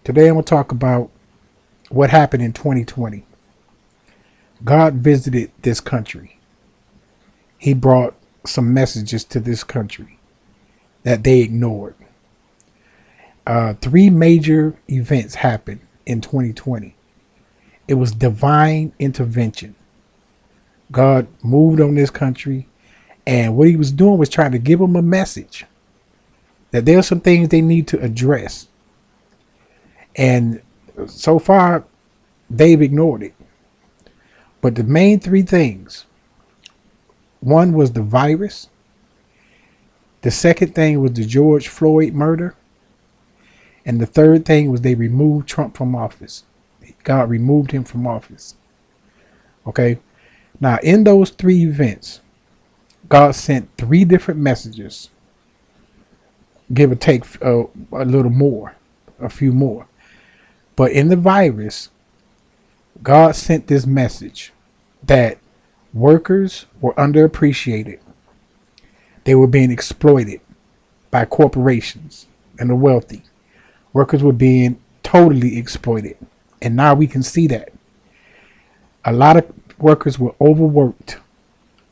Today I'm going to talk about what happened in 2020. God visited this country. He brought some messages to this country that they ignored. Three major events happened in 2020. It was divine intervention. God moved on this country, and what he was doing was trying to give them a message that there are some things they need to address. And so far, they've ignored it. But the main three things, one was the virus. The second thing was the George Floyd murder. And the third thing was they removed Trump from office. God removed him from office. Okay. Now, in those three events, God sent three different messages, give or take a little more, a few more. But in the virus, God sent this message that workers were underappreciated. They were being exploited by corporations and the wealthy. Workers were being totally exploited. And now we can see that. A lot of workers were overworked,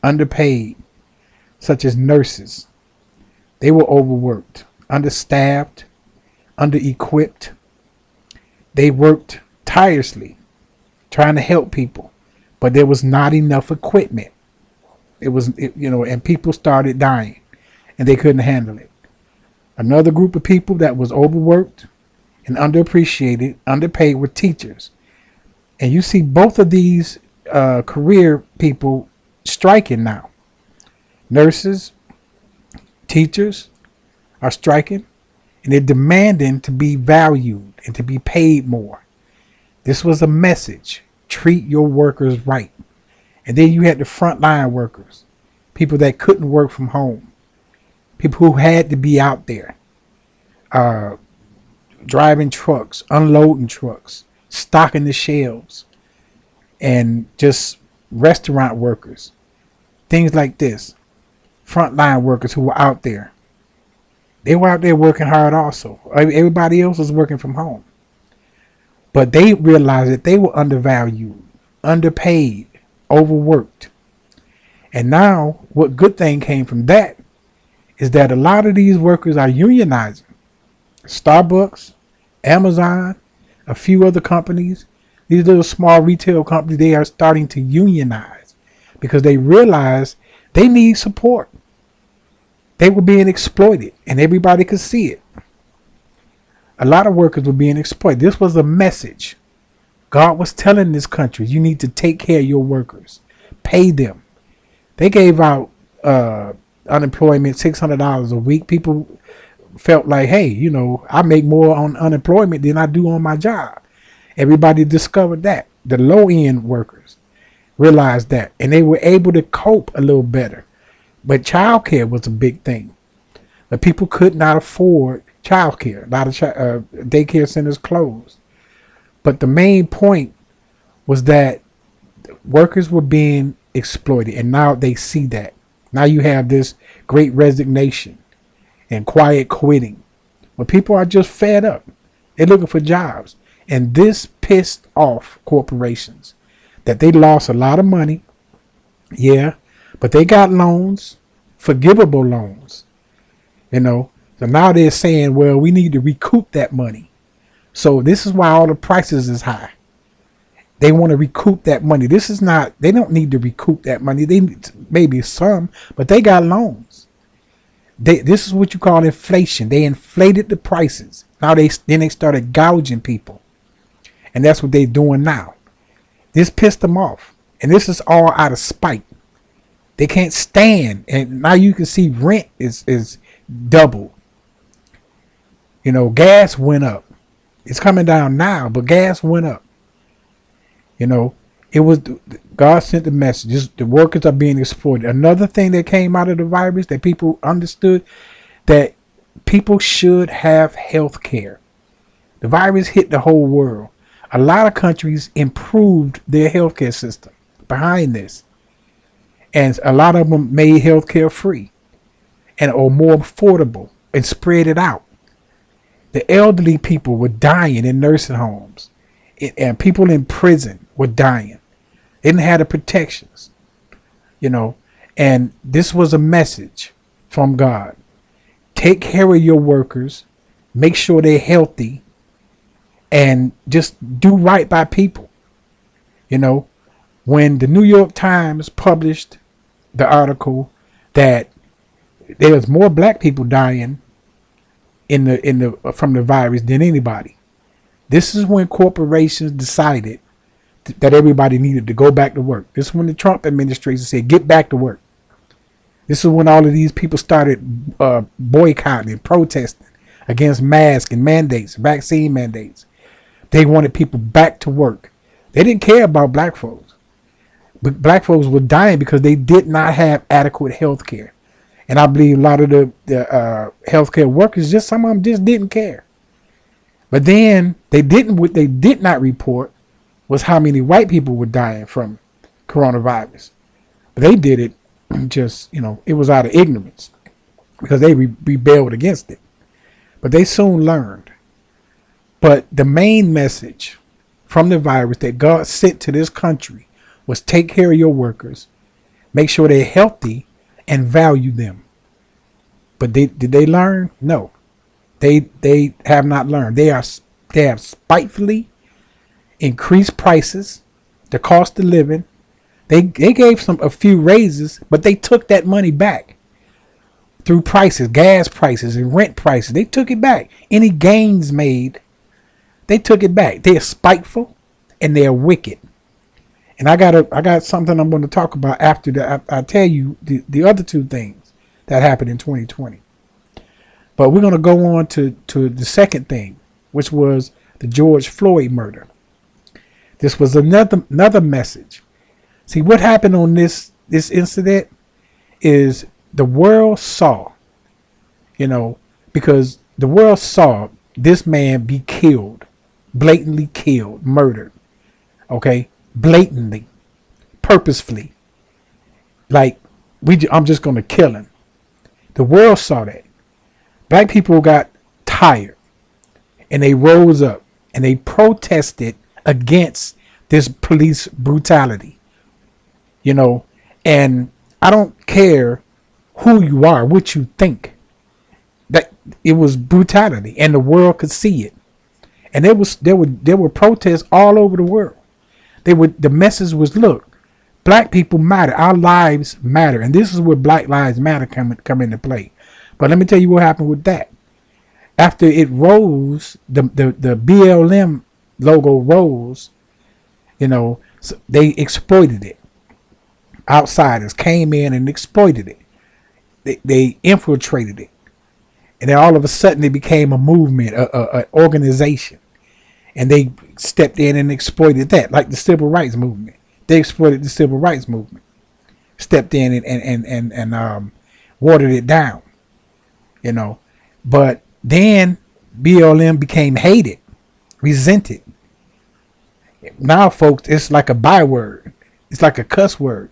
underpaid, such as nurses. They were overworked, understaffed, under-equipped. They worked tirelessly trying to help people, but there was not enough equipment. And people started dying and they couldn't handle it. Another group of people that was overworked and underappreciated, underpaid were teachers. And you see both of these career people striking now. Nurses, teachers are striking, and they're demanding to be valued and to be paid more. This was a message. Treat your workers right. And then you had the frontline workers, people that couldn't work from home, people who had to be out there, driving trucks, unloading trucks, stocking the shelves, and just restaurant workers, things like this. Frontline workers who were out there. They were out there working hard also. Everybody else was working from home. But they realized that they were undervalued, underpaid, overworked. And now what good thing came from that is that a lot of these workers are unionizing. Starbucks, Amazon, a few other companies, these little small retail companies, they are starting to unionize because they realize they need support. They were being exploited and everybody could see it. A lot of workers were being exploited. This was a message. God was telling this country, you need to take care of your workers. Pay them. They gave out unemployment, $600 a week. People felt like, hey, I make more on unemployment than I do on my job. Everybody discovered that. The low end workers realized that, and they were able to cope a little better. But childcare was a big thing. But people could not afford childcare. A lot of daycare centers closed. But the main point was that workers were being exploited, and now they see that. Now you have this great resignation and quiet quitting, where people are just fed up. They're looking for jobs. And this pissed off corporations that they lost a lot of money. Yeah. But they got loans, forgivable loans, So now they're saying, well, we need to recoup that money. So this is why all the prices is high. They want to recoup that money. They don't need to recoup that money. They maybe some, but they got loans. This is what you call inflation. They inflated the prices. Now they started gouging people. And that's what they're doing now. This pissed them off. And this is all out of spite. They can't stand. And now you can see rent is double. Gas went up. It's coming down now, but gas went up. It was God sent the message. The workers are being exploited. Another thing that came out of the virus that people understood, that people should have health care. The virus hit the whole world. A lot of countries improved their healthcare system behind this. And a lot of them made healthcare free or more affordable and spread it out. The elderly people were dying in nursing homes, and people in prison were dying. They didn't have the protections, you know. And this was a message from God. Take care of your workers, make sure they're healthy, and just do right by people. You know, when the New York Times published the article that there was more black people dying in the from the virus than anybody, this is when corporations decided that everybody needed to go back to work. This is when the Trump administration said, get back to work. This is when all of these people started boycotting and protesting against masks and mandates, vaccine mandates. They wanted people back to work. They didn't care about black folks. But black folks were dying because they did not have adequate health care. And I believe a lot of the healthcare workers, just some of them just didn't care. But then what they did not report was how many white people were dying from coronavirus. But they did it just, it was out of ignorance because they rebelled against it. But they soon learned. But the main message from the virus that God sent to this country was take care of your workers, make sure they're healthy, and value them. But did they learn? No, they have not learned. They have spitefully increased prices, the cost of living. They gave a few raises, but they took that money back through prices, gas prices and rent prices. They took it back. Any gains made, they took it back. They are spiteful and they are wicked. And I got something I'm going to talk about after that. I tell you the other two things that happened in 2020. But we're going to go on to the second thing, which was the George Floyd murder. This was another message. See, what happened on this incident is the world saw, because the world saw this man be killed, blatantly killed, murdered. Okay, blatantly, purposefully. Like I'm just gonna kill him. The world saw that. Black people got tired, and they rose up and they protested against this police brutality. And I don't care who you are, what you think. That it was brutality, and the world could see it. And there were protests all over the world. The message was, look, black people matter. Our lives matter. And this is where Black Lives Matter come into play. But let me tell you what happened with that. After it rose, the BLM logo rose, so they exploited it. Outsiders came in and exploited it. They infiltrated it. And then all of a sudden it became a movement, an organization. And they stepped in and exploited that, like the civil rights movement. They exploited the civil rights movement, stepped in and watered it down, But then BLM became hated, resented. Now, folks, it's like a byword. It's like a cuss word.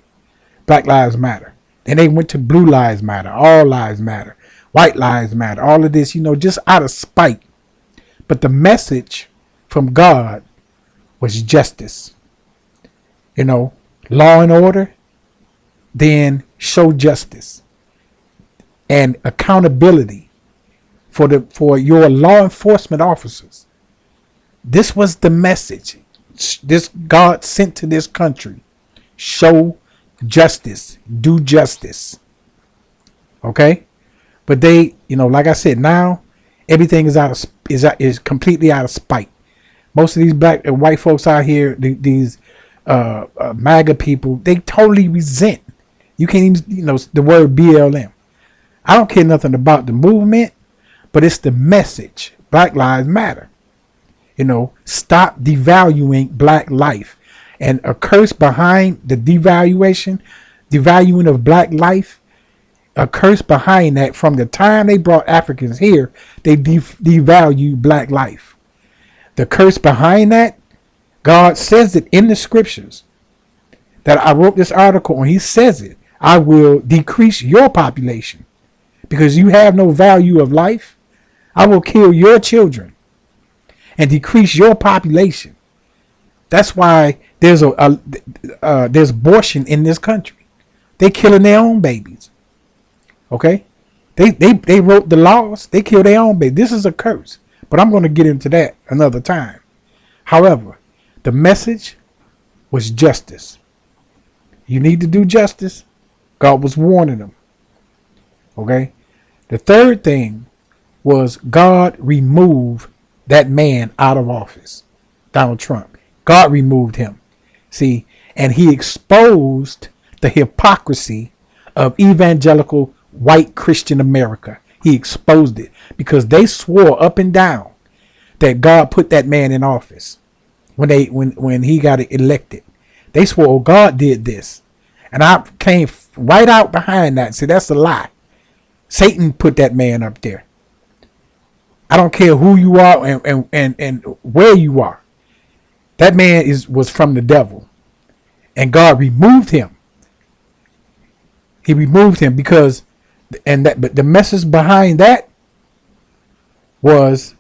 Black Lives Matter. Then they went to Blue Lives Matter, All Lives Matter, White Lives Matter, all of this, just out of spite. But the message from God was justice. Law and order, then show justice and accountability for your law enforcement officers. This was the message this God sent to this country. Show justice, do justice. Okay? But they, like I said, now everything is completely out of spite. Most of these black and white folks out here, these MAGA people, they totally resent. You can't even, the word BLM. I don't care nothing about the movement, but it's the message. Black Lives Matter. Stop devaluing black life. And a curse behind the devaluing of black life, a curse behind that, from the time they brought Africans here, they devalued black life. The curse behind that, God says it in the scriptures that I wrote this article on. He says it. I will decrease your population because you have no value of life. I will kill your children and decrease your population. That's why there's there's abortion in this country. They killing their own babies. Okay, they wrote the laws. They kill their own babies. This is a curse. But I'm going to get into that another time. However, the message was justice. You need to do justice. God was warning them. Okay. The third thing was God removed that man out of office, Donald Trump. God removed him. See, and he exposed the hypocrisy of evangelical white Christian America. He exposed it because they swore up and down that God put that man in office when he got elected. They swore, oh, God did this. And I came right out behind that and said, that's a lie. Satan put that man up there. I don't care who you are and where you are. That man was from the devil. And God removed him. He removed him because, but the message behind that was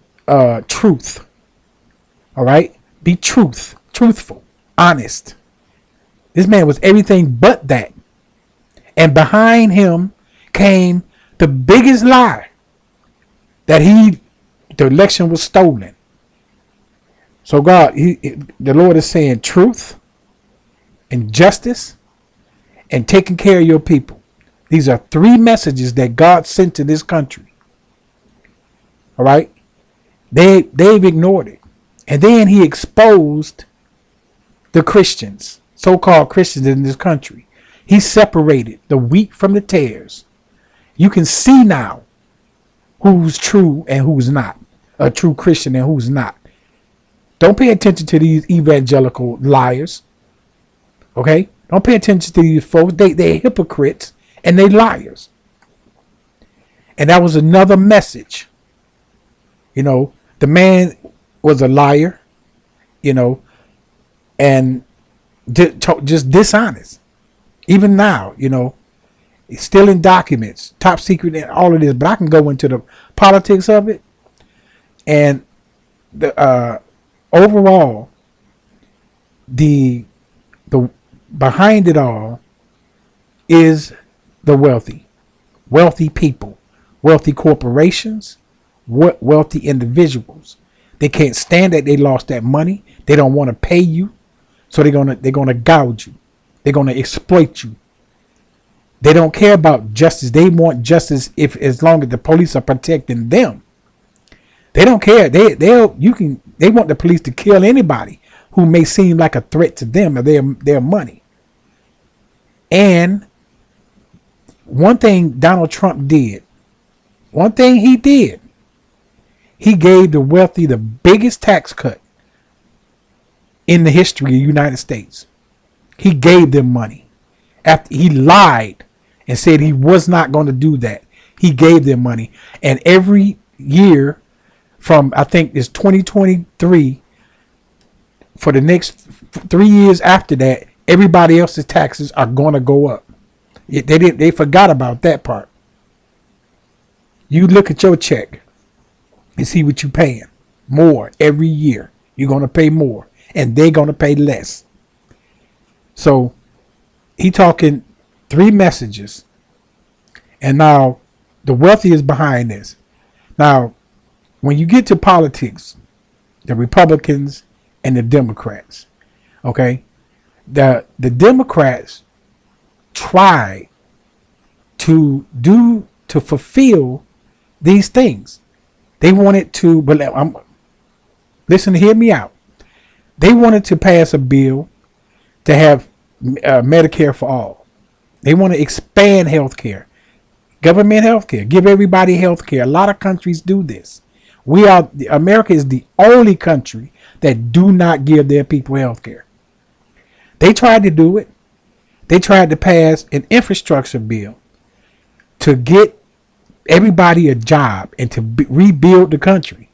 truth. All right? Be truthful, honest. This man was everything but that. And behind him came the biggest lie, that the election was stolen. So God, the Lord is saying truth and justice and taking care of your people. These are three messages that God sent to this country. All right. They've ignored it. And then he exposed the Christians, so-called Christians in this country. He separated the wheat from the tares. You can see now who's true and who's not, a true Christian and who's not. Don't pay attention to these evangelical liars. Okay? Don't pay attention to these folks. They're hypocrites and they liars. And that was another message. You know, the man was a liar, you know, and just dishonest. Even now, you know, stealing documents, top secret, and all of this. But I can go into the politics of it. And the overall, the behind it all is the wealthy people, wealthy corporations, wealthy individuals. They can't stand that they lost that money. They don't want to pay you, so they're gonna gouge you. They're gonna exploit you. They don't care about justice. They want justice as long as the police are protecting them. They don't care. They want the police to kill anybody who may seem like a threat to them or their money. And one thing Donald Trump did, he gave the wealthy the biggest tax cut in the history of the United States. He gave them money. After he lied and said he was not going to do that, he gave them money. And every year from, I think it's 2023, for the next 3 years after that, everybody else's taxes are going to go up. They forgot about that part. You look at your check and see what you're paying. More every year. You're going to pay more. And they're going to pay less. So he talking three messages. And now the wealthy is behind this. Now, when you get to politics, the Republicans and the Democrats, okay, the Democrats try to fulfill these things. They wanted to, but listen, hear me out. They wanted to pass a bill to have Medicare for all. They want to expand health care, government health care, give everybody health care. A lot of countries do this. America is the only country that do not give their people health care. They tried to do it. They tried to pass an infrastructure bill to get everybody a job and to rebuild the country,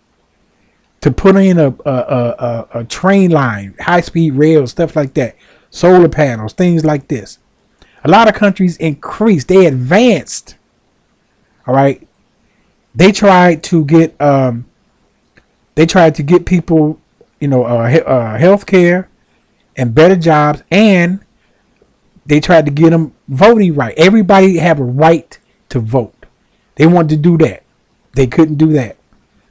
to put in a train line, high-speed rail, stuff like that, solar panels, things like this. A lot of countries increased. They advanced. All right. They tried to get people, health care and better jobs, and they tried to get them voting right. Everybody have a right to vote. They wanted to do that. They couldn't do that.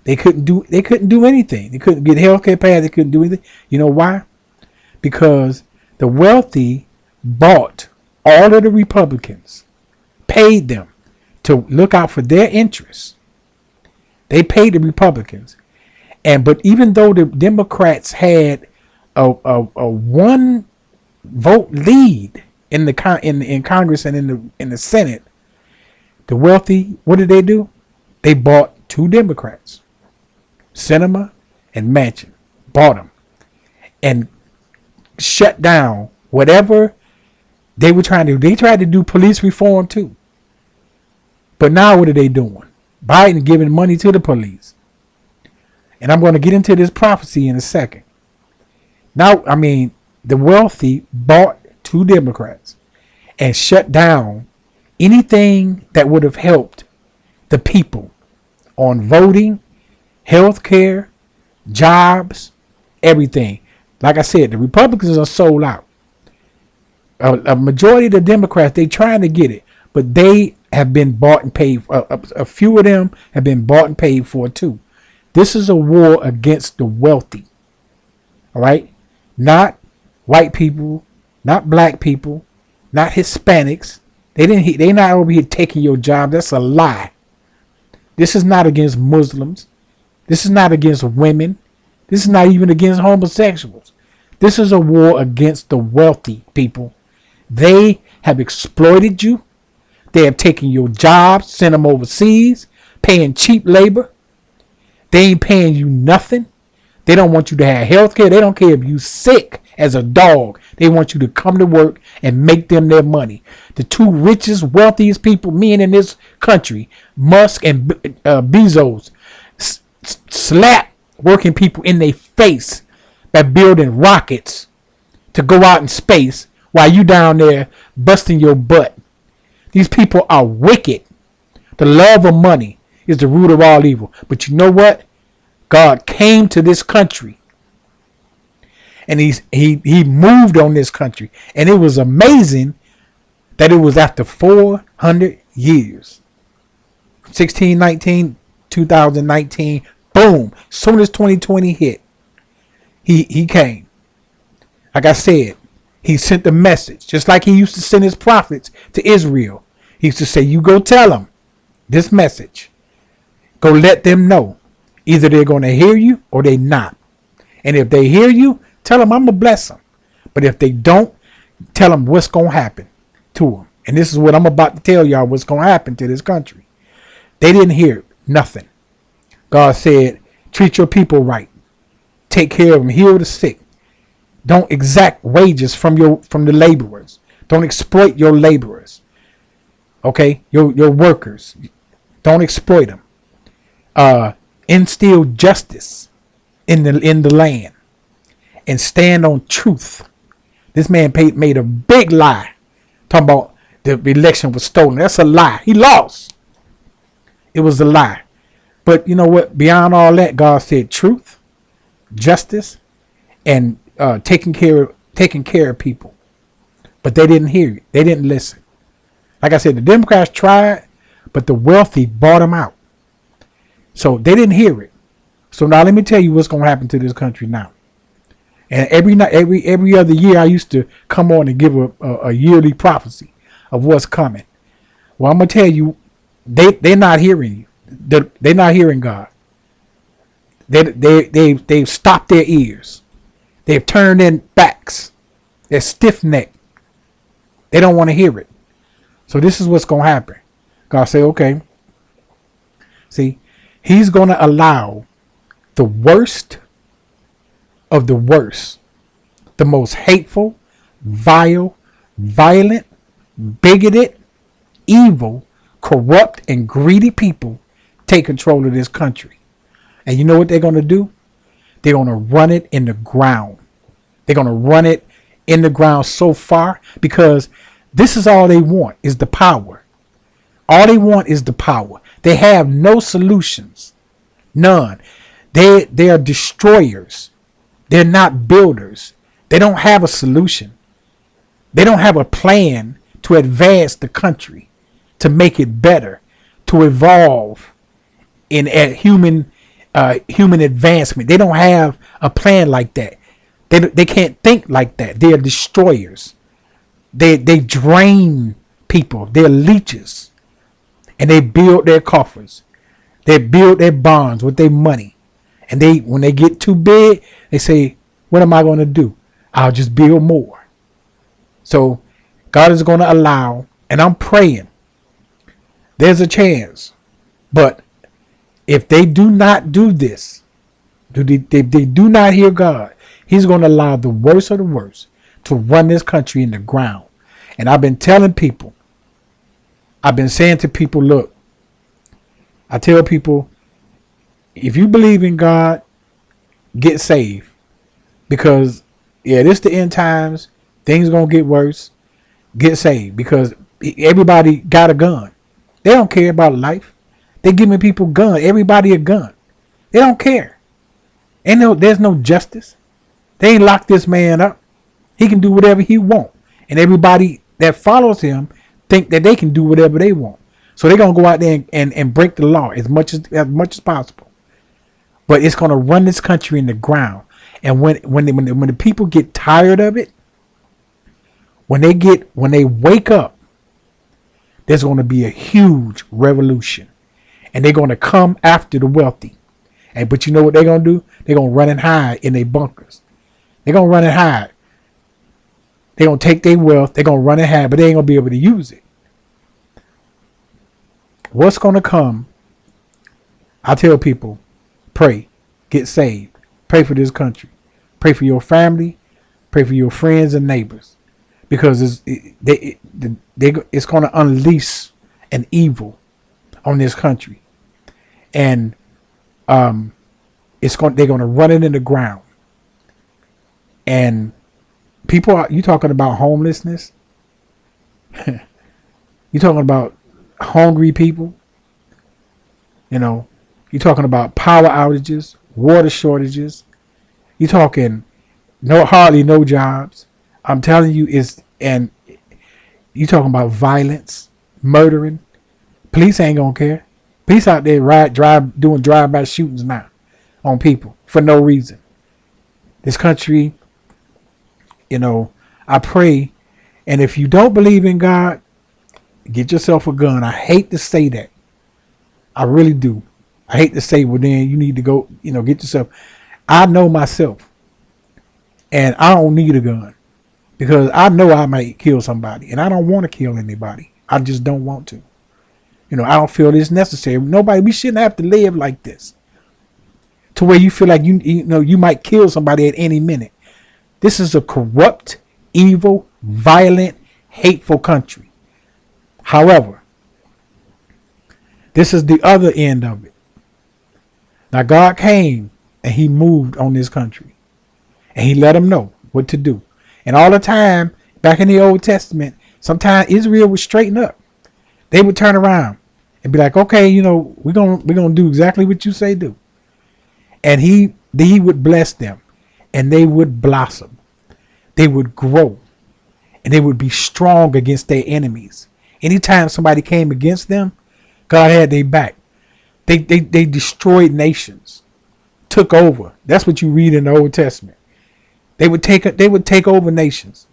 They couldn't do anything. They couldn't get health care passed. They couldn't do anything. You know why? Because the wealthy bought all of the Republicans, paid them to look out for their interests. They paid the Republicans. But even though the Democrats had a one vote lead in Congress and in the Senate, the wealthy, what did they do? They bought two Democrats, Sinema and Manchin, bought them and shut down whatever they were trying to do. They tried to do police reform too. But now what are they doing? Biden giving money to the police. And I'm going to get into this prophecy in a second. Now, the wealthy bought two Democrats and shut down anything that would have helped the people on voting, health care, jobs, everything. Like I said, the Republicans are sold out. A majority of the Democrats, they trying to get it, but they have been bought and paid. A few of them have been bought and paid for too. This is a war against the wealthy. All right, not white people, not black people, not Hispanics. They not over here taking your job. That's a lie. This is not against Muslims. This is not against women. This is not even against homosexuals. This is a war against the wealthy people. They have exploited you. They have taken your jobs, sent them overseas, paying cheap labor. They ain't paying you nothing. They don't want you to have health care. They don't care if you sick as a dog. They want you to come to work and make them their money. The two richest, wealthiest people, men in this country, Musk and Bezos, slap working people in their face by building rockets to go out in space while you down there busting your butt. These people are wicked. The love of money is the root of all evil. But you know what? God came to this country and he moved on this country. And it was amazing that it was after 400 years. 1619, 2019, boom. As soon as 2020 hit, he came. Like I said, he sent the message, just like he used to send his prophets to Israel. He used to say, you go tell them this message. Go let them know. Either they're going to hear you or they not. And if they hear you, tell them I'm going to bless them. But if they don't, tell them what's going to happen to them. And this is what I'm about to tell y'all what's going to happen to this country. They didn't hear nothing. God said, treat your people right. Take care of them. Heal the sick. Don't exact wages from the laborers. Don't exploit your laborers. Okay? Your workers. Don't exploit them. Instill justice in the land. And stand on truth. This man made a big lie. Talking about the election was stolen. That's a lie. He lost. It was a lie. But you know what? Beyond all that, God said truth, justice, and taking care of people. But they didn't hear it. They didn't listen. Like I said, the Democrats tried, but the wealthy bought them out. So they didn't hear it. So now let me tell you what's going to happen to this country now. And every other year, I used to come on and give a yearly prophecy of what's coming. Well, I'm gonna tell you, they're not hearing you. They're not hearing God. They've stopped their ears. They've turned their backs. They're stiff-necked. They don't want to hear it. So this is what's gonna happen. God say, okay. See, He's gonna allow the worst of the worst, the most hateful, vile, violent, bigoted, evil, corrupt, and greedy people take control of this country. And you know what they're going to do? They're going to run it in the ground. They're going to run it in the ground so far because this is all they want is the power. All they want is the power. They have no solutions. None. They are destroyers. They're not builders. They don't have a solution. They don't have a plan to advance the country, to make it better, to evolve in human advancement. They don't have a plan like that. They can't think like that. They are destroyers. They drain people. They're leeches, and they build their coffers. They build their bonds with their money, and when they get too big, they say, "What am I going to do? I'll just build more." So God is going to allow, and I'm praying, there's a chance. But if they do not do this, if they do not hear God, he's going to allow the worst of the worst to run this country in the ground. And I've been telling people, I've been saying to people, look, I tell people, if you believe in God, get saved. Because, yeah, this the end times. Things going to get worse. Get saved. Because everybody got a gun. They don't care about life. They giving people guns. Everybody a gun. They don't care. There's no justice. They ain't locked this man up. He can do whatever he want. And everybody that follows him think that they can do whatever they want. So they're going to go out there and break the law as much as possible. But it's going to run this country in the ground. And when the people get tired of it, when they wake up, there's going to be a huge revolution. And they're going to come after the wealthy. But you know what they're going to do? They're going to run and hide in their bunkers. They're going to run and hide. They're going to take their wealth. They're going to run and hide, but they ain't going to be able to use it. What's going to come? I tell people, pray, get saved. Pray for this country. Pray for your family. Pray for your friends and neighbors. Because it's going to unleash an evil on this country. And they're going to run it in the ground. And you talking about homelessness? You talking about hungry people? You're talking about power outages, water shortages. You talking hardly no jobs. I'm telling you, and you talking about violence, murdering. Police ain't gonna care. Police out there doing drive-by shootings now on people for no reason. This country, I pray, and if you don't believe in God, get yourself a gun. I hate to say that. I really do. I hate to say, well, then you need to go, get yourself. I know myself, and I don't need a gun because I know I might kill somebody, and I don't want to kill anybody. I just don't want to. I don't feel it's necessary. We shouldn't have to live like this to where you feel like you might kill somebody at any minute. This is a corrupt, evil, violent, hateful country. However, this is the other end of it. Now, God came and he moved on this country and he let them know what to do. And all the time back in the Old Testament, sometimes Israel would straighten up. They would turn around and be like, okay, we're going to do exactly what you say do. And he would bless them and they would blossom. They would grow and they would be strong against their enemies. Anytime somebody came against them, God had their back. They destroyed nations, took over. That's what you read in the Old Testament. They would take over nations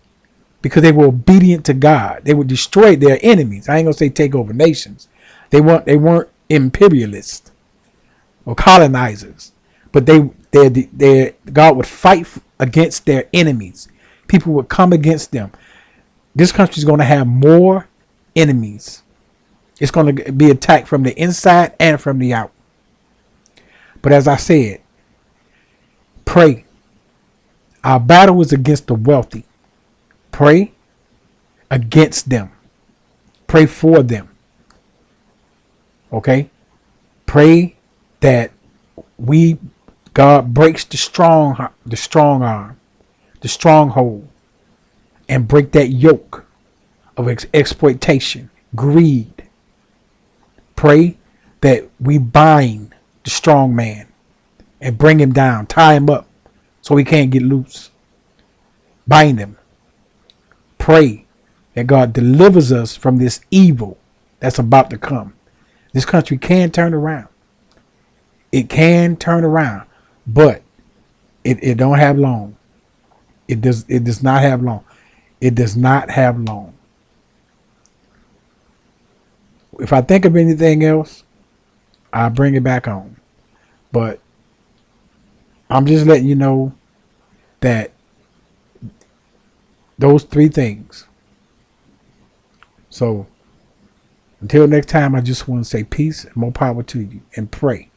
because they were obedient to God. They would destroy their enemies. I ain't gonna say take over nations. They weren't imperialists or colonizers, but God would fight against their enemies. People would come against them. This country's going to have more enemies. It's going to be attacked from the inside and from the out. But as I said, pray. Our battle is against the wealthy. Pray against them. Pray for them. Okay? Pray that God breaks the strong arm, the stronghold, and break that yoke of exploitation, greed. Pray that we bind the strong man and bring him down, tie him up so he can't get loose. Bind him. Pray that God delivers us from this evil that's about to come. This country can turn around. It can turn around, but it don't have long. It does not have long. It does not have long. If I think of anything else, I'll bring it back on. But I'm just letting you know that those three things. So until next time, I just want to say peace and more power to you and pray.